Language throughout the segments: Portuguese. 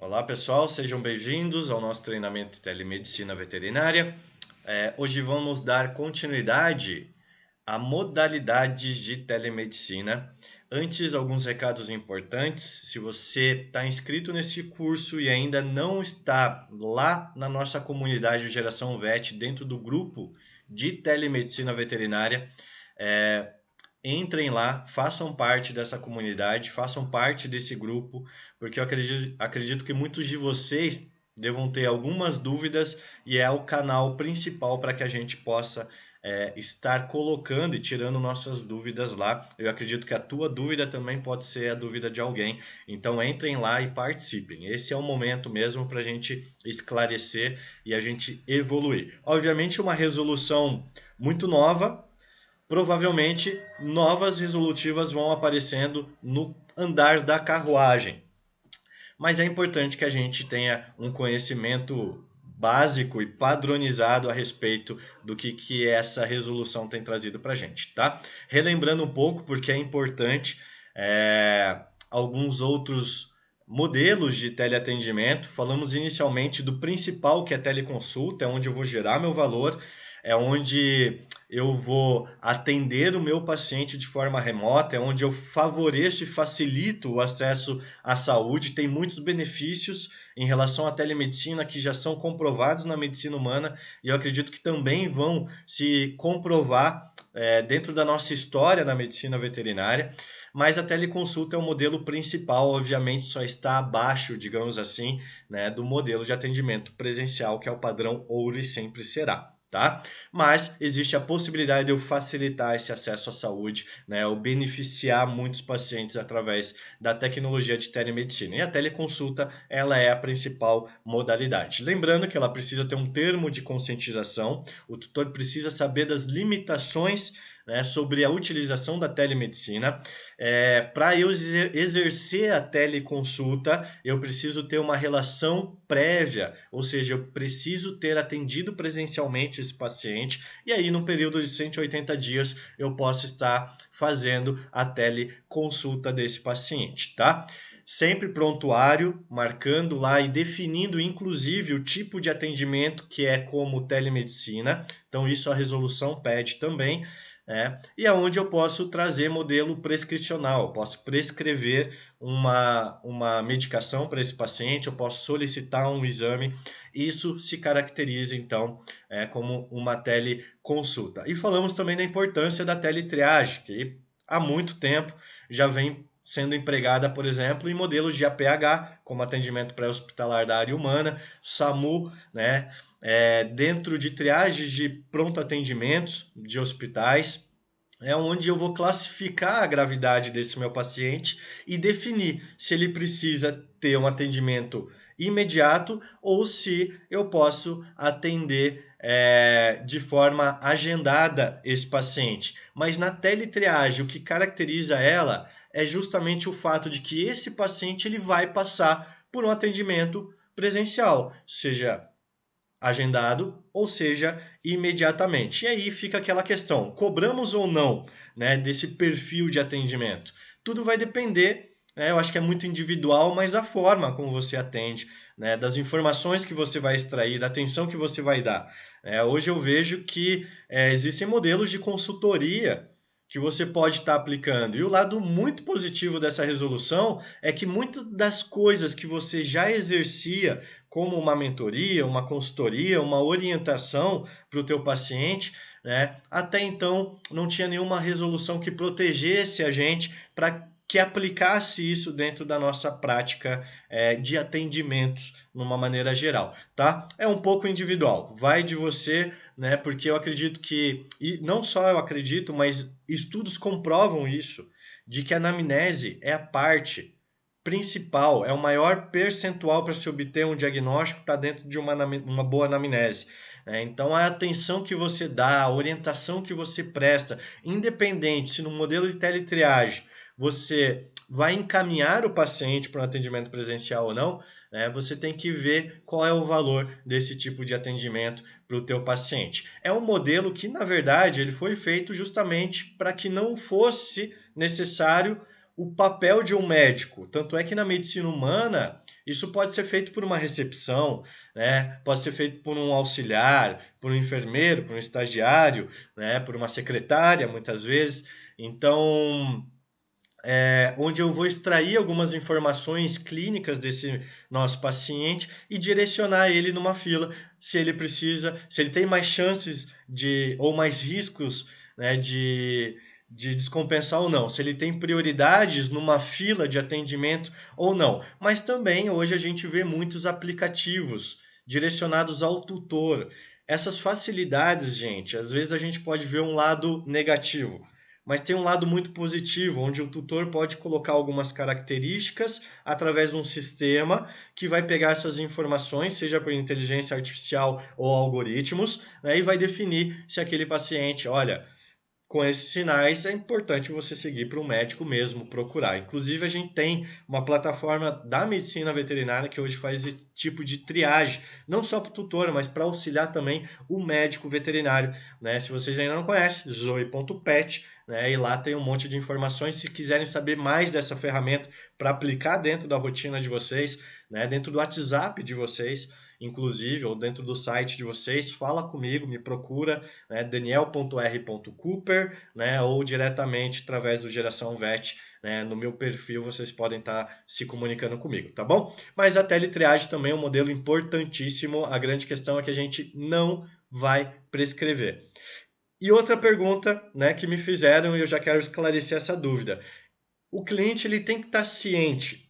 Olá pessoal, sejam bem-vindos ao nosso treinamento de telemedicina veterinária. Hoje vamos dar continuidade a modalidades de telemedicina. Antes, alguns recados importantes. Se você está inscrito neste curso e ainda não está lá na nossa comunidade de Geração Vet, dentro do grupo de telemedicina veterinária, é, entrem lá, façam parte dessa comunidade, façam parte desse grupo, porque eu acredito que muitos de vocês devam ter algumas dúvidas e é o canal principal para que a gente possa estar colocando e tirando nossas dúvidas lá. Eu acredito que a tua dúvida também pode ser a dúvida de alguém. Então entrem lá e participem. Esse é o momento mesmo para a gente esclarecer e a gente evoluir. Obviamente, uma resolução muito nova. Provavelmente novas resolutivas vão aparecendo no andar da carruagem. Mas é importante que a gente tenha um conhecimento básico e padronizado a respeito do que essa resolução tem trazido para a gente, tá? Relembrando um pouco, porque é importante, alguns outros modelos de teleatendimento. Falamos inicialmente do principal, que é a teleconsulta, é onde eu vou gerar meu valor, é onde eu vou atender o meu paciente de forma remota, é onde eu favoreço e facilito o acesso à saúde. Tem muitos benefícios em relação à telemedicina que já são comprovados na medicina humana e eu acredito que também vão se comprovar dentro da nossa história na medicina veterinária. Mas a teleconsulta é o modelo principal, obviamente só está abaixo, digamos assim, né, do modelo de atendimento presencial, que é o padrão ouro e sempre será. Tá? Mas existe a possibilidade de eu facilitar esse acesso à saúde, né, eu beneficiar muitos pacientes através da tecnologia de telemedicina. E a teleconsulta, ela é a principal modalidade. Lembrando que ela precisa ter um termo de conscientização, o tutor precisa saber das limitações, né, sobre a utilização da telemedicina. Para eu exercer a teleconsulta, eu preciso ter uma relação prévia, ou seja, eu preciso ter atendido presencialmente esse paciente, e aí no período de 180 dias eu posso estar fazendo a teleconsulta desse paciente, tá? Sempre prontuário, marcando lá e definindo inclusive o tipo de atendimento que é como telemedicina, então isso a resolução pede também. E aonde eu posso trazer modelo prescricional, eu posso prescrever uma medicação para esse paciente, eu posso solicitar um exame, isso se caracteriza então como uma teleconsulta. E falamos também da importância da teletriagem, que há muito tempo já vem sendo empregada, por exemplo, em modelos de APH, como atendimento pré-hospitalar da área humana, SAMU, né? Dentro de triagens de pronto atendimentos de hospitais, é onde eu vou classificar a gravidade desse meu paciente e definir se ele precisa ter um atendimento imediato ou se eu posso atender de forma agendada esse paciente. Mas na teletriagem, o que caracteriza ela é justamente o fato de que esse paciente ele vai passar por um atendimento presencial, seja agendado, ou seja, imediatamente. E aí fica aquela questão: cobramos ou não, né, desse perfil de atendimento? Tudo vai depender, né, eu acho que é muito individual, mas a forma como você atende, né, das informações que você vai extrair, da atenção que você vai dar. Hoje eu vejo que existem modelos de consultoria que você pode estar aplicando. E o lado muito positivo dessa resolução é que muitas das coisas que você já exercia, como uma mentoria, uma consultoria, uma orientação para o teu paciente, né, até então não tinha nenhuma resolução que protegesse a gente para que aplicasse isso dentro da nossa prática de atendimentos, numa maneira geral, tá? É um pouco individual, vai de você, né? Porque eu acredito que, e não só eu acredito, mas estudos comprovam isso, de que a anamnese é a parte principal, é o maior percentual para se obter um diagnóstico, está dentro de uma boa anamnese. Então, a atenção que você dá, a orientação que você presta, independente se no modelo de teletriagem você vai encaminhar o paciente para um atendimento presencial ou não, você tem que ver qual é o valor desse tipo de atendimento para o teu paciente. É um modelo que, na verdade, ele foi feito justamente para que não fosse necessário o papel de um médico. Tanto é que na medicina humana, isso pode ser feito por uma recepção, né? Pode ser feito por um auxiliar, por um enfermeiro, por um estagiário, né? Por uma secretária, muitas vezes. Então, onde eu vou extrair algumas informações clínicas desse nosso paciente e direcionar ele numa fila, se ele precisa, se ele tem mais chances de, ou mais riscos, né, de descompensar ou não, se ele tem prioridades numa fila de atendimento ou não. Mas também hoje a gente vê muitos aplicativos direcionados ao tutor. Essas facilidades, gente, às vezes a gente pode ver um lado negativo, mas tem um lado muito positivo, onde o tutor pode colocar algumas características através de um sistema que vai pegar essas informações, seja por inteligência artificial ou algoritmos, né, e vai definir se aquele paciente, olha, com esses sinais é importante você seguir para um médico mesmo, procurar. Inclusive, a gente tem uma plataforma da medicina veterinária que hoje faz esse tipo de triagem, não só para o tutor, mas para auxiliar também o médico veterinário. Né? Se vocês ainda não conhecem, zoe.pet, né? E lá tem um monte de informações. Se quiserem saber mais dessa ferramenta para aplicar dentro da rotina de vocês, né? Dentro do WhatsApp de vocês, inclusive, ou dentro do site de vocês, fala comigo, me procura, né, daniel.r.cooper, né, ou diretamente através do Geração Vet, né, no meu perfil vocês podem estar se comunicando comigo, tá bom? Mas a teletriagem também é um modelo importantíssimo, a grande questão é que a gente não vai prescrever. E outra pergunta, né, que me fizeram e eu já quero esclarecer essa dúvida. O cliente ele tem que estar ciente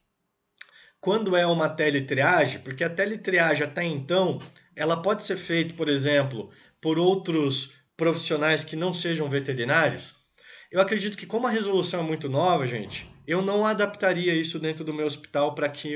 quando é uma teletriagem, porque a teletriagem até então, ela pode ser feita, por exemplo, por outros profissionais que não sejam veterinários. Eu acredito que como a resolução é muito nova, gente, eu não adaptaria isso dentro do meu hospital para que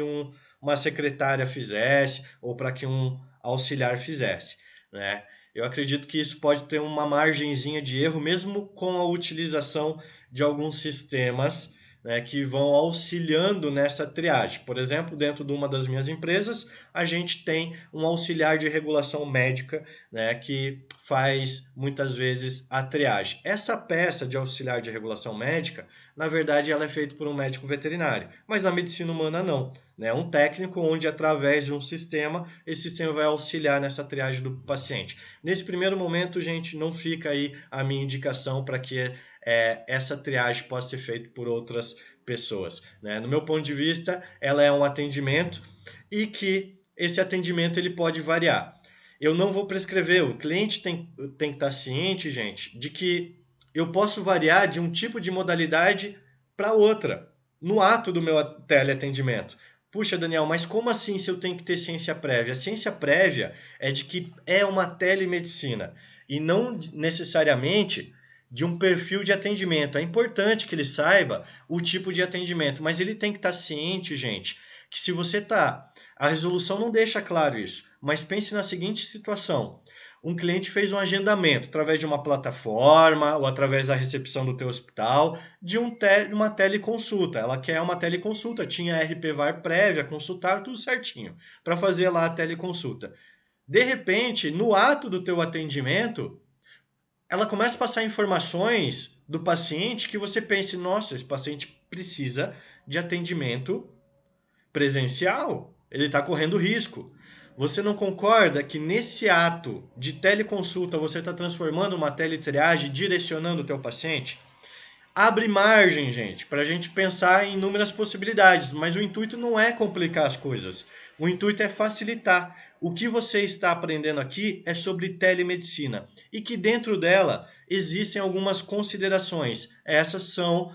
uma secretária fizesse ou para que um auxiliar fizesse, né? Eu acredito que isso pode ter uma margenzinha de erro, mesmo com a utilização de alguns sistemas, né, que vão auxiliando nessa triagem. Por exemplo, dentro de uma das minhas empresas, a gente tem um auxiliar de regulação médica, né, que faz muitas vezes a triagem. Essa peça de auxiliar de regulação médica, na verdade, ela é feita por um médico veterinário, mas na medicina humana não. Né? Um técnico onde, através de um sistema, esse sistema vai auxiliar nessa triagem do paciente. Nesse primeiro momento, gente, não fica aí a minha indicação para que essa triagem possa ser feita por outras pessoas. Né? No meu ponto de vista, ela é um atendimento e que esse atendimento ele pode variar. Eu não vou prescrever, o cliente tem que estar ciente, gente, de que eu posso variar de um tipo de modalidade para outra, no ato do meu teleatendimento. Puxa, Daniel, mas como assim se eu tenho que ter ciência prévia? A ciência prévia é de que é uma telemedicina e não necessariamente de um perfil de atendimento. É importante que ele saiba o tipo de atendimento, mas ele tem que estar ciente, gente, que se você está... A resolução não deixa claro isso, mas pense na seguinte situação. Um cliente fez um agendamento através de uma plataforma ou através da recepção do teu hospital de uma teleconsulta. Ela quer uma teleconsulta, tinha RP-VAR prévia, consultar tudo certinho para fazer lá a teleconsulta. De repente, no ato do teu atendimento, ela começa a passar informações do paciente que você pense, nossa, esse paciente precisa de atendimento presencial, ele está correndo risco. Você não concorda que nesse ato de teleconsulta você está transformando uma teletriagem, direcionando o teu paciente? Abre margem, gente, para a gente pensar em inúmeras possibilidades, mas o intuito não é complicar as coisas. O intuito é facilitar. O que você está aprendendo aqui é sobre telemedicina e que dentro dela existem algumas considerações. Essas são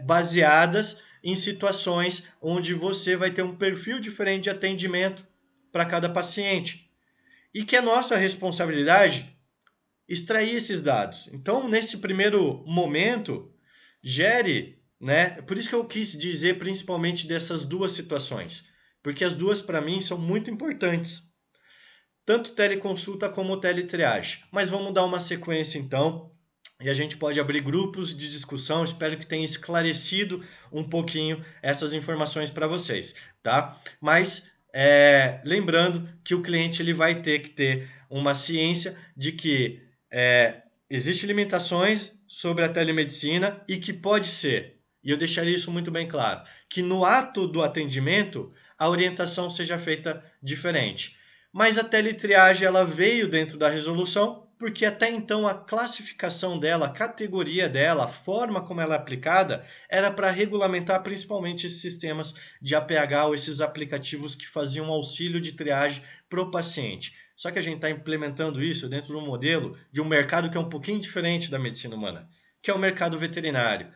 baseadas em situações onde você vai ter um perfil diferente de atendimento para cada paciente. E que é nossa responsabilidade extrair esses dados. Então, nesse primeiro momento, gere, né? Por isso que eu quis dizer principalmente dessas duas situações, porque as duas para mim são muito importantes, tanto teleconsulta como teletriagem. Mas vamos dar uma sequência então, e a gente pode abrir grupos de discussão. Espero que tenha esclarecido um pouquinho essas informações para vocês, tá? Mas lembrando que o cliente ele vai ter que ter uma ciência de que existem limitações sobre a telemedicina e que pode ser e eu deixaria isso muito bem claro, que no ato do atendimento a orientação seja feita diferente. Mas a teletriagem ela veio dentro da resolução porque até então a classificação dela, a categoria dela, a forma como ela é aplicada, era para regulamentar principalmente esses sistemas de APH ou esses aplicativos que faziam auxílio de triagem para o paciente. Só que a gente está implementando isso dentro de um modelo de um mercado que é um pouquinho diferente da medicina humana, que é o mercado veterinário.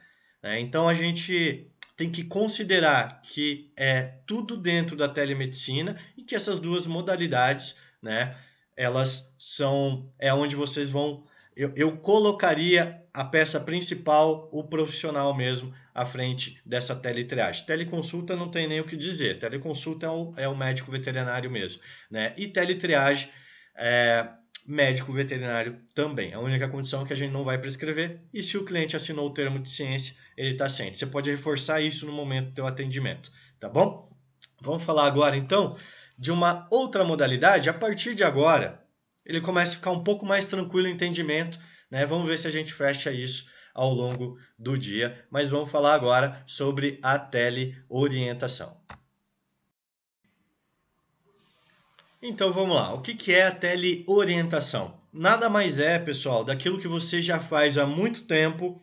Então a gente tem que considerar que é tudo dentro da telemedicina e que essas duas modalidades, né, elas são onde vocês vão. Eu colocaria a peça principal, o profissional mesmo, à frente dessa teletriagem. Teleconsulta não tem nem o que dizer. Teleconsulta é o médico veterinário mesmo, né? E teletriagem é médico veterinário também. A única condição é que a gente não vai prescrever e se o cliente assinou o termo de ciência, ele está ciente. Você pode reforçar isso no momento do teu atendimento, tá bom? Vamos falar agora então de uma outra modalidade. A partir de agora, ele começa a ficar um pouco mais tranquilo o entendimento, né? Vamos ver se a gente fecha isso ao longo do dia, mas vamos falar agora sobre a teleorientação. Então vamos lá, o que é a teleorientação? Nada mais é, pessoal, daquilo que você já faz há muito tempo,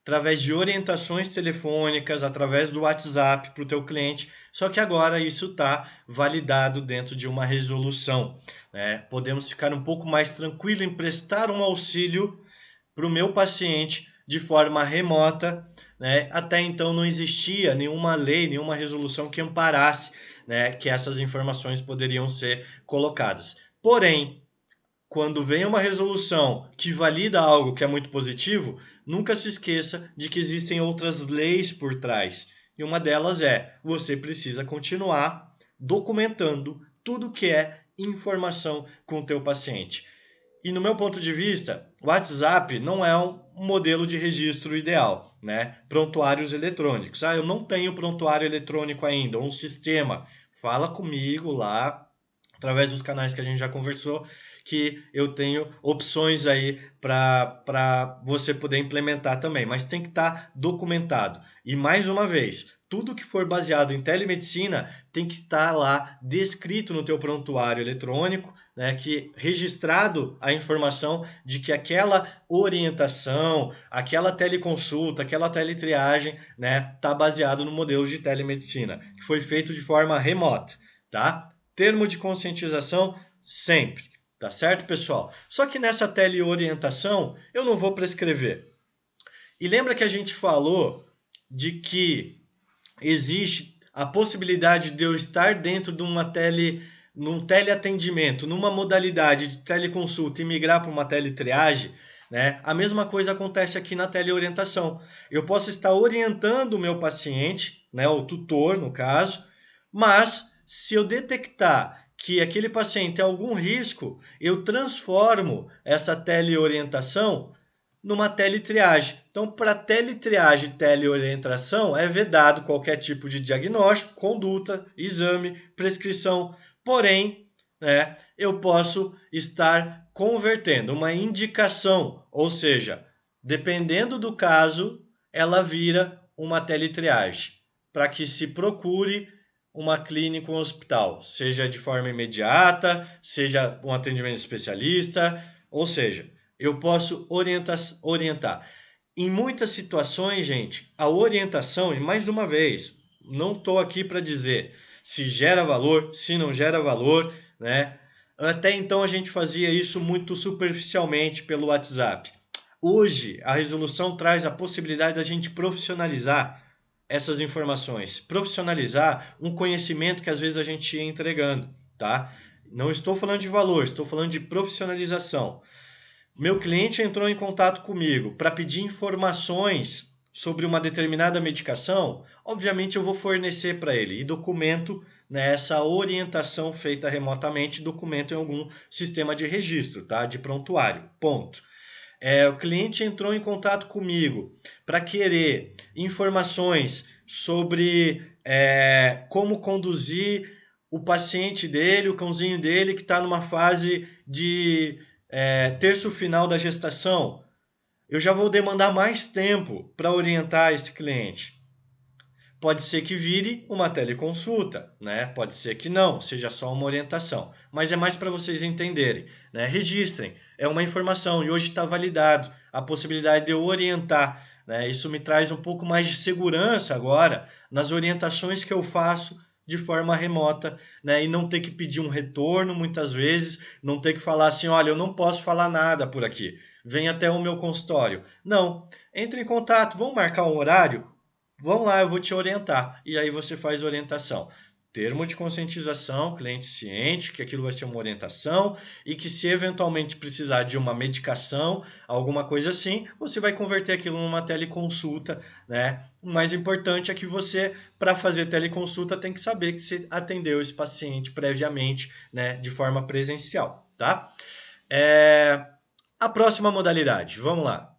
através de orientações telefônicas, através do WhatsApp para o teu cliente, só que agora isso está validado dentro de uma resolução, né? Podemos ficar um pouco mais tranquilo em prestar um auxílio para o meu paciente de forma remota, né? Até então não existia nenhuma lei, nenhuma resolução que amparasse, né, que essas informações poderiam ser colocadas. Porém, quando vem uma resolução que valida algo que é muito positivo, nunca se esqueça de que existem outras leis por trás. E uma delas é: você precisa continuar documentando tudo que é informação com o teu paciente. E no meu ponto de vista, o WhatsApp não é um modelo de registro ideal, né? Prontuários eletrônicos. Eu não tenho prontuário eletrônico ainda, um sistema. Fala comigo lá, através dos canais que a gente já conversou, que eu tenho opções aí para você poder implementar também, mas tem que estar documentado. E mais uma vez, tudo que for baseado em telemedicina tem que estar lá descrito no teu prontuário eletrônico, né, que registrado a informação de que aquela orientação, aquela teleconsulta, aquela teletriagem, né, está baseado no modelo de telemedicina, que foi feito de forma remota, tá? Termo de conscientização sempre, tá certo, pessoal? Só que nessa teleorientação eu não vou prescrever. E lembra que a gente falou de que existe a possibilidade de eu estar dentro de num teleatendimento, numa modalidade de teleconsulta e migrar para uma teletriagem, né? A mesma coisa acontece aqui na teleorientação. Eu posso estar orientando o meu paciente, né, o tutor no caso, mas se eu detectar que aquele paciente tem algum risco, eu transformo essa teleorientação numa teletriagem. Então, para teletriagem e teleorientação, é vedado qualquer tipo de diagnóstico, conduta, exame, prescrição. Porém, né, eu posso estar convertendo uma indicação, ou seja, dependendo do caso, ela vira uma teletriagem, para que se procure uma clínica ou um hospital, seja de forma imediata, seja um atendimento especialista, ou seja, eu posso orientar. Em muitas situações, gente, a orientação, e mais uma vez, não estou aqui para dizer se gera valor, se não gera valor, né? Até então a gente fazia isso muito superficialmente pelo WhatsApp. Hoje, a resolução traz a possibilidade da gente profissionalizar essas informações, profissionalizar um conhecimento que às vezes a gente ia entregando, tá? Não estou falando de valor, estou falando de profissionalização. Meu cliente entrou em contato comigo para pedir informações sobre uma determinada medicação, obviamente eu vou fornecer para ele e documento, né, essa orientação feita remotamente, documento em algum sistema de registro, tá? De prontuário, ponto. O cliente entrou em contato comigo para querer informações sobre como conduzir o paciente dele, o cãozinho dele, que está numa fase de terço final da gestação. Eu já vou demandar mais tempo para orientar esse cliente. Pode ser que vire uma teleconsulta, né? Pode ser que não, seja só uma orientação. Mas é mais para vocês entenderem, né? Registrem, é uma informação e hoje está validado a possibilidade de eu orientar, né? Isso me traz um pouco mais de segurança agora nas orientações que eu faço de forma remota, né? E não ter que pedir um retorno muitas vezes, não ter que falar assim, olha, eu não posso falar nada por aqui, vem até o meu consultório. Não, entre em contato, vamos marcar um horário. Vamos lá, eu vou te orientar. E aí você faz orientação. Termo de conscientização, cliente ciente, que aquilo vai ser uma orientação e que se eventualmente precisar de uma medicação, alguma coisa assim, você vai converter aquilo numa teleconsulta, né? O mais importante é que você, para fazer teleconsulta, tem que saber que você atendeu esse paciente previamente, né, de forma presencial, tá? A próxima modalidade, vamos lá.